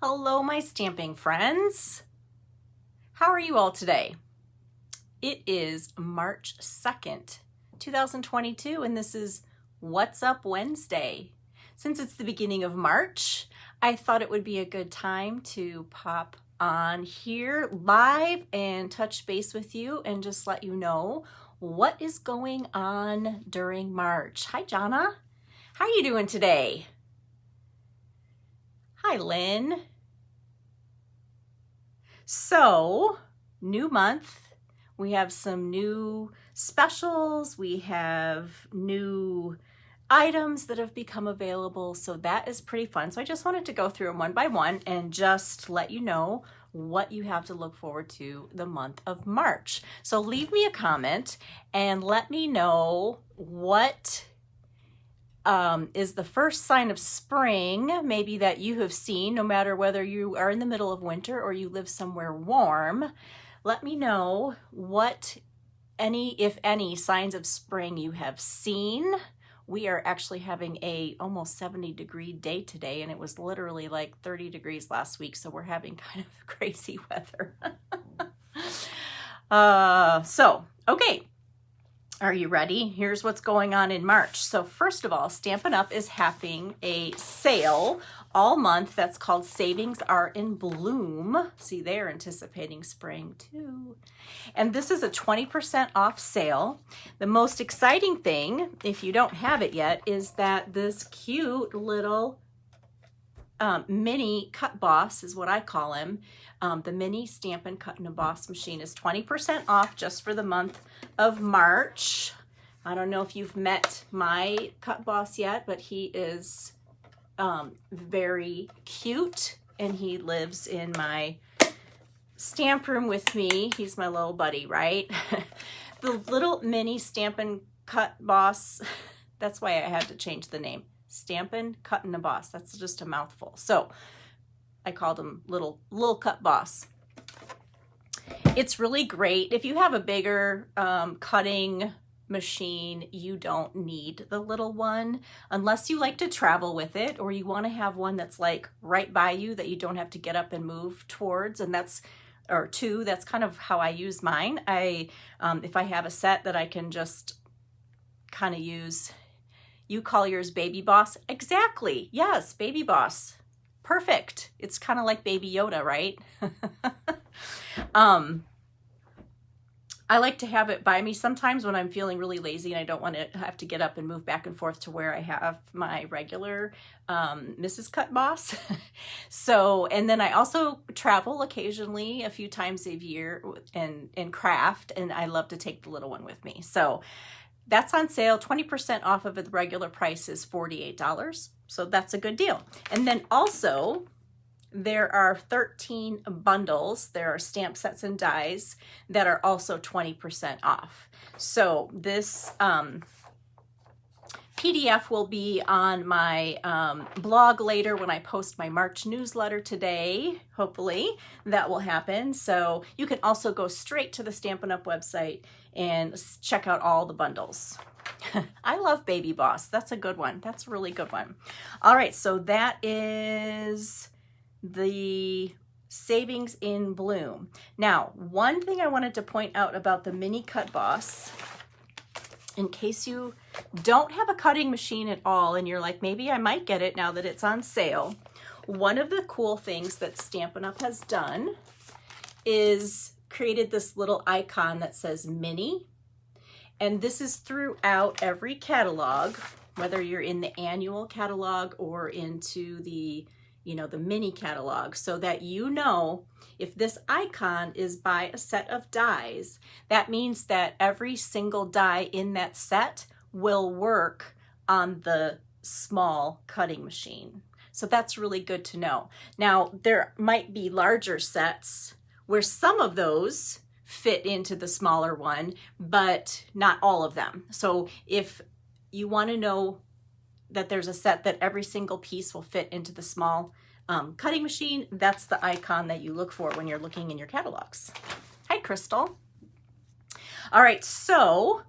Hello, my stamping friends. How are you all today? It is March 2nd, 2022, and this is What's Up Wednesday. Since it's the beginning of March, I thought it would be a good time to pop on here live and touch base with you and just let you know what is going on during March. Hi, Jonna. How are you doing today? Hi, Lynn. So, new month, we have some new specials, we have new items that have become available, so that is pretty fun. So I just wanted to go through them one by one and just let you know what you have to look forward to the month of March. So leave me a comment and let me know what is the first sign of spring, maybe that you have seen, no matter whether you are in the middle of winter or you live somewhere warm. Let me know what if any, signs of spring you have seen. We are actually having a almost 70-degree day today, and it was literally like 30 degrees last week, so we're having kind of crazy weather. Okay. Are you ready? Here's what's going on in March. So first of all, Stampin' Up! Is having a sale all month that's called Savings Are in Bloom. See, they're anticipating spring too. And this is a 20% off sale. The most exciting thing, if you don't have it yet, is that this cute little mini cut boss is what I call him. The mini Stampin' Cut and Emboss machine is 20% off just for the month of March. I don't know if you've met my cut boss yet, but he is very cute, and he lives in my stamp room with me. He's my little buddy, right? The little mini Stampin' Cut Boss, that's why I had to change the name. Stampin' Cut and Emboss. That's just a mouthful. So I called him little cut boss. It's really great. If you have a bigger cutting machine, you don't need the little one unless you like to travel with it, or you want to have one that's like right by you that you don't have to get up and move towards, and that's kind of how I use mine. If I have a set that I can just kind of use. You call yours Baby Boss? Exactly. Yes, Baby Boss. Perfect. It's kind of like Baby Yoda, right? I like to have it by me sometimes when I'm feeling really lazy and I don't want to have to get up and move back and forth to where I have my regular Mrs. Cut Boss. And then I also travel occasionally a few times a year and craft, and I love to take the little one with me. So that's on sale, 20% off of it. The regular price is $48. So that's a good deal. And then also, there are 13 bundles. There are stamp sets and dies that are also 20% off. So this PDF will be on my blog later when I post my March newsletter today. Hopefully that will happen. So you can also go straight to the Stampin' Up! Website and check out all the bundles. I love Baby Boss. That's a good one. That's a really good one. All right, so that is the Savings in Bloom. Now, one thing I wanted to point out about the mini cut boss, in case you don't have a cutting machine at all and you're like, maybe I might get it now that it's on sale. One of the cool things that Stampin' Up! Has done is created this little icon that says mini. And this is throughout every catalog, whether you're in the annual catalog or into the mini catalog, so that you know if this icon is by a set of dies, that means that every single die in that set will work on the small cutting machine. So that's really good to know. Now, there might be larger sets where some of those fit into the smaller one, but not all of them. So if you want to know that there's a set that every single piece will fit into the small cutting machine, that's the icon that you look for when you're looking in your catalogs. Hi, Crystal. All right, so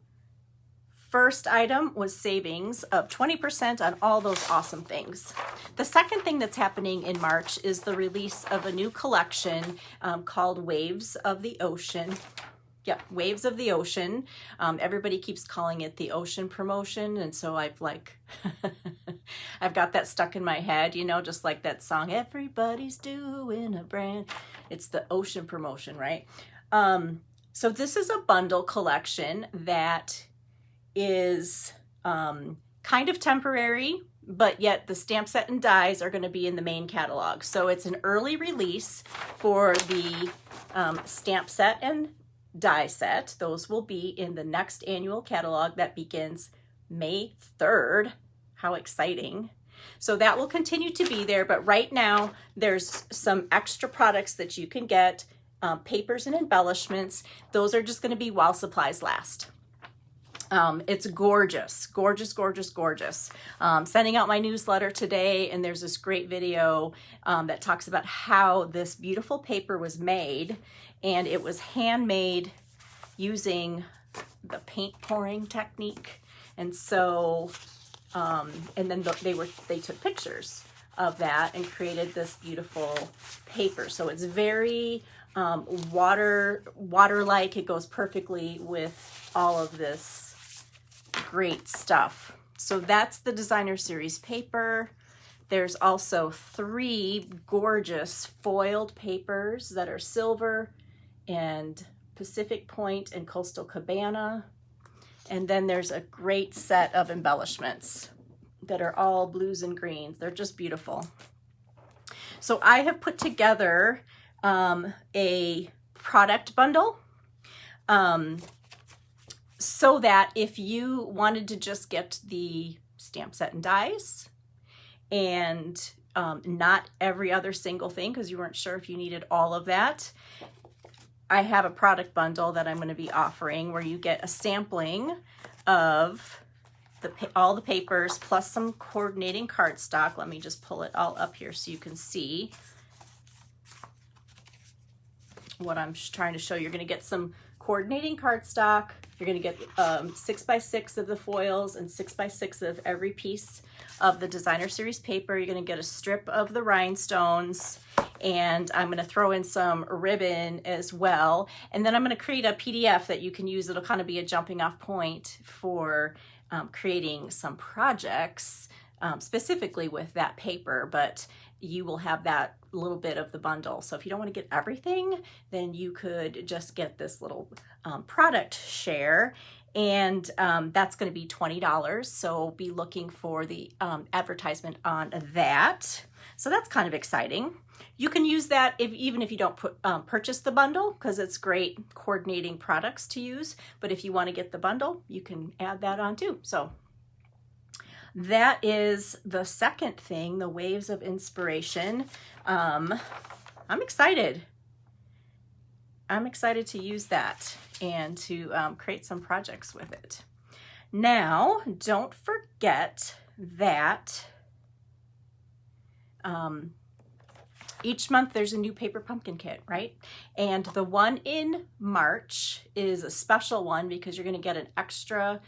first item was savings of 20% on all those awesome things. The second thing that's happening in March is the release of a new collection called Waves of the Ocean. Yep, Waves of the Ocean. Everybody keeps calling it the Ocean Promotion, and so I've like, I've got that stuck in my head, you know, just like that song, everybody's doing a brand. It's the Ocean Promotion, right? So this is a bundle collection that is kind of temporary, but yet the stamp set and dies are going to be in the main catalog. So it's an early release for the stamp set and die set. Those will be in the next annual catalog that begins May 3rd. How exciting. So that will continue to be there, but right now there's some extra products that you can get, papers and embellishments. Those are just going to be while supplies last. It's gorgeous, gorgeous, gorgeous, gorgeous. Sending out my newsletter today, and there's this great video that talks about how this beautiful paper was made, and it was handmade using the paint pouring technique. And so, and then they took pictures of that and created this beautiful paper. So it's very water-like. It goes perfectly with all of this great stuff. So that's the Designer Series paper. There's also 3 gorgeous foiled papers that are silver and Pacific Point and Coastal Cabana. And then there's a great set of embellishments that are all blues and greens. They're just beautiful. So I have put together a product bundle so that if you wanted to just get the stamp set and dies and not every other single thing because you weren't sure if you needed all of that, I have a product bundle that I'm going to be offering where you get a sampling of all the papers plus some coordinating cardstock. Let me just pull it all up here so you can see what I'm trying to show. You're going to get some coordinating cardstock. You're going to get 6x6 of the foils and 6x6 of every piece of the Designer Series paper. You're going to get a strip of the rhinestones, and I'm going to throw in some ribbon as well. And then I'm going to create a PDF that you can use. It'll kind of be a jumping off point for creating some projects specifically with that paper, but you will have that little bit of the bundle. So if you don't want to get everything, then you could just get this little product share, and that's going to be $20. So be looking for the advertisement on that. So that's kind of exciting. You can use that even if you don't purchase the bundle, because it's great coordinating products to use. But if you want to get the bundle, you can add that on too. So that is the second thing, the Waves of Inspiration. I'm excited. I'm excited to use that and to create some projects with it. Now, don't forget that each month there's a new paper pumpkin kit, right? And the one in March is a special one because you're going to get an extra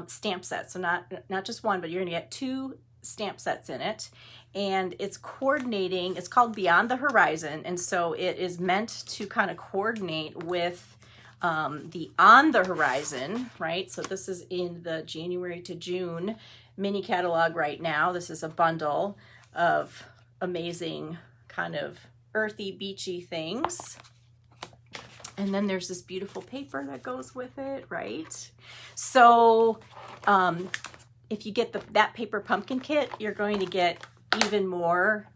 stamp set. So not just one, but you're going to get 2 stamp sets in it. And it's coordinating, it's called Beyond the Horizon. And so it is meant to kind of coordinate with the On the Horizon, right? So this is in the January to June mini catalog right now. This is a bundle of amazing kind of earthy, beachy things. And then there's this beautiful paper that goes with it, right? So if you get that paper pumpkin kit, you're going to get even more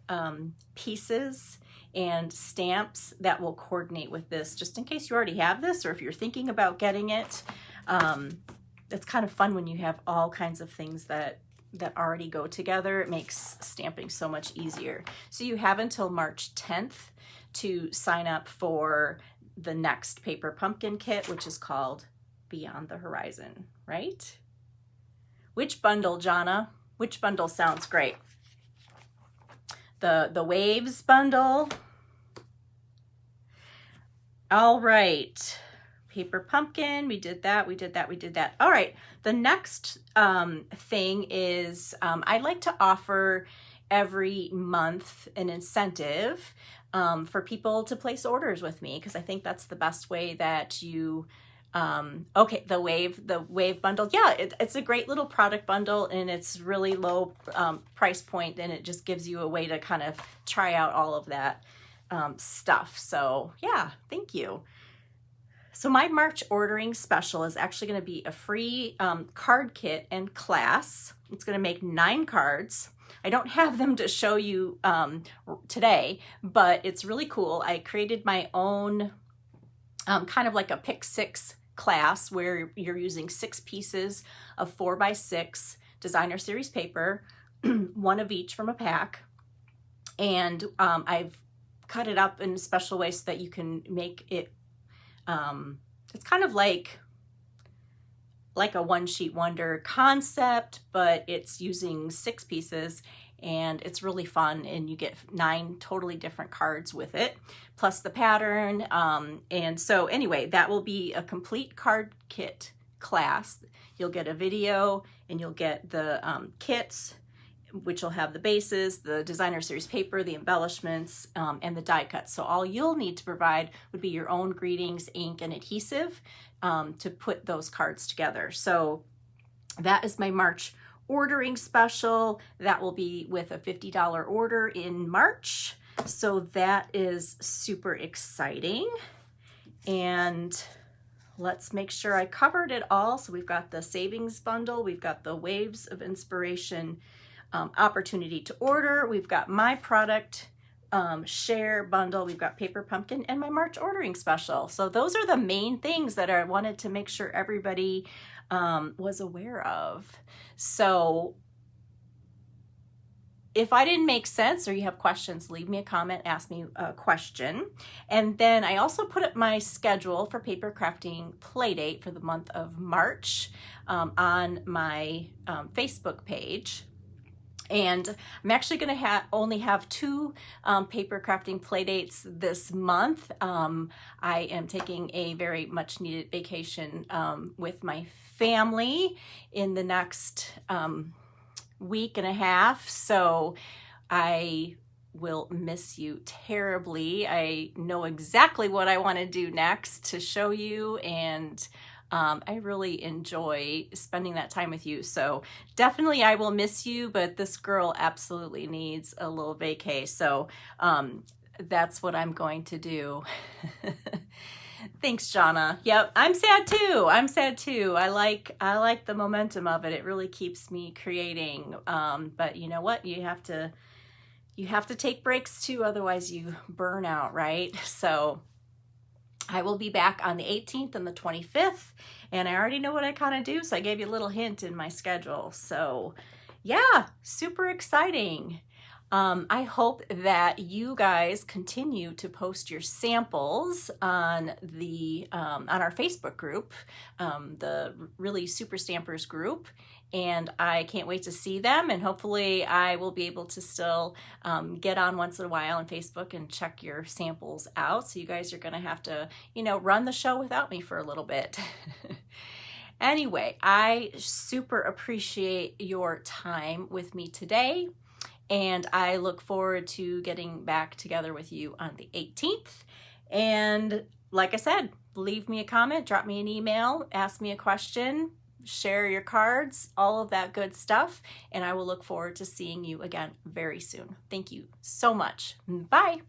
pieces and stamps that will coordinate with this, just in case you already have this, or if you're thinking about getting it. It's kind of fun when you have all kinds of things that already go together. It makes stamping so much easier. So you have until March 10th to sign up for the next paper pumpkin kit, which is called Beyond the Horizon, right? Which bundle, Jonna? Which bundle sounds great? The Waves bundle. All right. Paper pumpkin, we did that, we did that, we did that. All right, the next thing is I like to offer every month an incentive for people to place orders with me, because I think that's the best way that you okay, the wave bundle. Yeah, it's a great little product bundle, and it's really low price point, and it just gives you a way to kind of try out all of that stuff. So yeah, thank you. So my March ordering special is actually going to be a free card kit and class. It's going to make 9 cards. I don't have them to show you today, but it's really cool. I created my own kind of like a pick 6 class where you're using 6 pieces of 4x6 designer series paper, 1 of each from a pack. And I've cut it up in a special way so that you can make it, it's kind of like a one sheet wonder concept, but it's using 6 pieces, and it's really fun, and you get 9 totally different cards with it, plus the pattern. And so anyway, that will be a complete card kit class. You'll get a video, and you'll get the kits, which will have the bases, the designer series paper, the embellishments, and the die cuts. So all you'll need to provide would be your own greetings, ink, and adhesive to put those cards together. So that is my March ordering special. That will be with a $50 order in March. So that is super exciting. And let's make sure I covered it all. So we've got the savings bundle, we've got the Waves of Inspiration opportunity to order, we've got my product share bundle, we've got Paper Pumpkin, and my March ordering special. So those are the main things that I wanted to make sure everybody was aware of. So if I didn't make sense or you have questions, leave me a comment, ask me a question. And then I also put up my schedule for Paper Crafting Playdate for the month of March on my Facebook page. And I'm actually going to only have 2 paper crafting playdates this month. I am taking a very much needed vacation with my family in the next week and a half. So I will miss you terribly. I know exactly what I want to do next to show you, and I really enjoy spending that time with you. So definitely I will miss you, but this girl absolutely needs a little vacay. So that's what I'm going to do. Thanks, Jonna. Yep, I'm sad too. I'm sad too. I like the momentum of it. It really keeps me creating. But you know what? You have to take breaks too, otherwise you burn out, right? So I will be back on the 18th and the 25th, and I already know what I kind of do, so I gave you a little hint in my schedule. So yeah, super exciting. I hope that you guys continue to post your samples on the on our Facebook group, the Really Super Stampers group, and I can't wait to see them. And hopefully I will be able to still get on once in a while on Facebook and check your samples out. So you guys are going to have to, run the show without me for a little bit. Anyway, I super appreciate your time with me today, and I look forward to getting back together with you on the 18th. And like I said, leave me a comment, drop me an email, ask me a question, share your cards, all of that good stuff, and I will look forward to seeing you again very soon. Thank you so much. Bye.